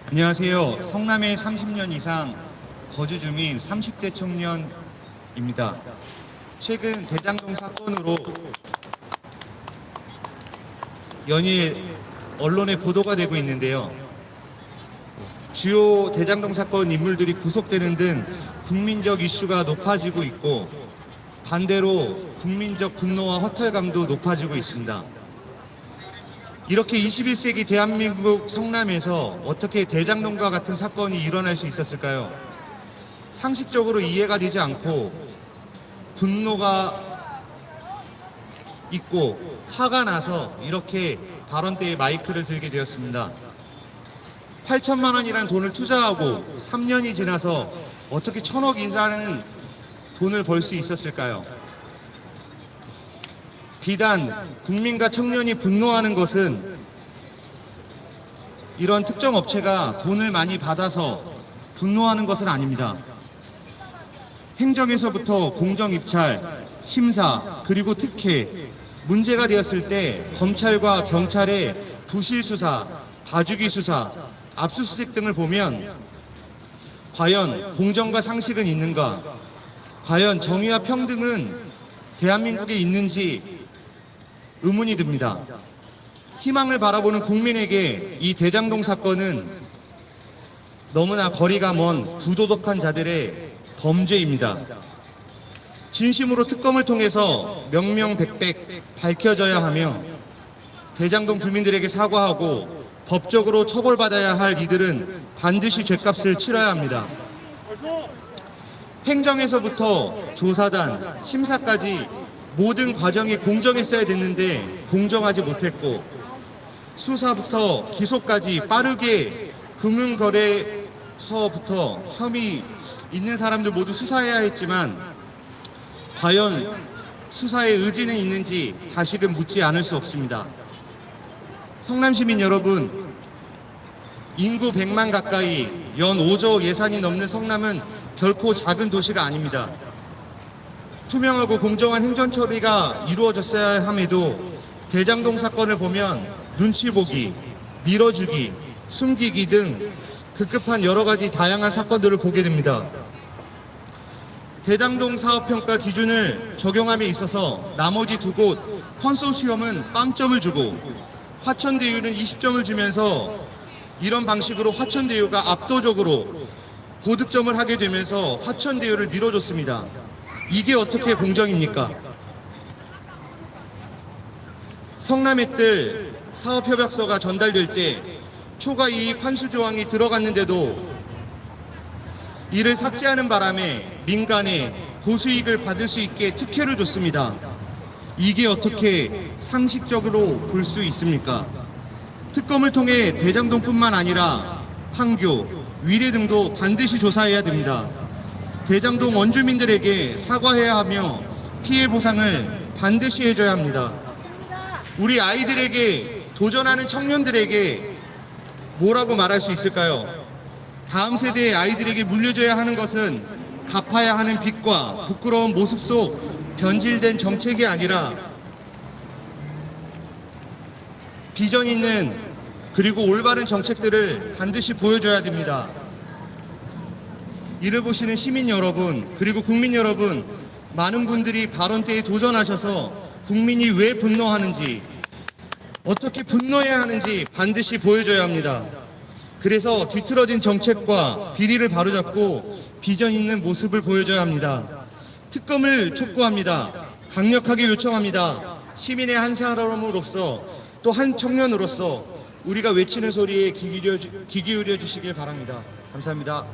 안녕하세요. 성남에 30년 이상 거주 중인 30대 청년입니다. 최근 대장동 사건으로 연일 언론에 보도가 되고 있는데요. 주요 대장동 사건 인물들이 구속되는 등 국민적 이슈가 높아지고 있고, 반대로 국민적 분노와 허탈감도 높아지고 있습니다. 이렇게 21세기 대한민국 성남에서 어떻게 대장동과 같은 사건이 일어날 수 있었을까요? 상식적으로 이해가 되지 않고 분노가 있고 화가 나서 이렇게 발언대에 마이크를 들게 되었습니다. 8천만 원이라는 돈을 투자하고 3년이 지나서 어떻게 1,000억이라는 돈을 벌 수 있었을까요? 비단 국민과 청년이 분노하는 것은 이런 특정 업체가 돈을 많이 받아서 분노하는 것은 아닙니다. 행정에서부터 공정입찰, 심사, 그리고 특혜, 문제가 되었을 때 검찰과 경찰의 부실 수사, 봐주기 수사, 압수수색 등을 보면 과연 공정과 상식은 있는가? 과연 정의와 평등은 대한민국에 있는지 의문이 듭니다. 희망을 바라보는 국민에게 이 대장동 사건은 너무나 거리가 먼 부도덕한 자들의 범죄입니다. 진심으로 특검을 통해서 명명백백 밝혀져야 하며 대장동 주민들에게 사과하고 법적으로 처벌받아야 할 이들은 반드시 죗값을 치러야 합니다. 행정에서부터 조사단, 심사까지 모든 과정이 공정했어야 됐는데 공정하지 못했고, 수사부터 기소까지 빠르게 금융거래소부터 혐의 있는 사람들 모두 수사해야 했지만 과연 수사의 의지는 있는지 다시금 묻지 않을 수 없습니다. 성남시민 여러분, 인구 100만 가까이 연 5조 예산이 넘는 성남은 결코 작은 도시가 아닙니다. 투명하고 공정한 행정 처리가 이루어졌어야 함에도 대장동 사건을 보면 눈치 보기, 밀어주기, 숨기기 등 급급한 여러 가지 다양한 사건들을 보게 됩니다. 대장동 사업평가 기준을 적용함에 있어서 나머지 두 곳 컨소시엄은 빵점을 주고 화천대유는 20점을 주면서 이런 방식으로 화천대유가 압도적으로 고득점을 하게 되면서 화천대유를 밀어줬습니다. 이게 어떻게 공정입니까? 성남의뜰 사업협약서가 전달될 때 초과이익 환수 조항이 들어갔는데도 이를 삭제하는 바람에 민간에 고수익을 받을 수 있게 특혜를 줬습니다. 이게 어떻게 상식적으로 볼 수 있습니까? 특검을 통해 대장동뿐만 아니라 판교, 위례 등도 반드시 조사해야 됩니다. 대장동 원주민들에게 사과해야 하며 피해 보상을 반드시 해줘야 합니다. 우리 아이들에게, 도전하는 청년들에게 뭐라고 말할 수 있을까요? 다음 세대의 아이들에게 물려줘야 하는 것은 갚아야 하는 빚과 부끄러운 모습 속 변질된 정책이 아니라 비전 있는 그리고 올바른 정책들을 반드시 보여줘야 됩니다. 이를 보시는 시민 여러분, 그리고 국민 여러분, 많은 분들이 발언대에 도전하셔서 국민이 왜 분노하는지, 어떻게 분노해야 하는지 반드시 보여줘야 합니다. 그래서 뒤틀어진 정책과 비리를 바로잡고 비전 있는 모습을 보여줘야 합니다. 특검을 촉구합니다. 강력하게 요청합니다. 시민의 한 사람으로서, 또 한 청년으로서 우리가 외치는 소리에 귀 기울여 주시길 바랍니다. 감사합니다.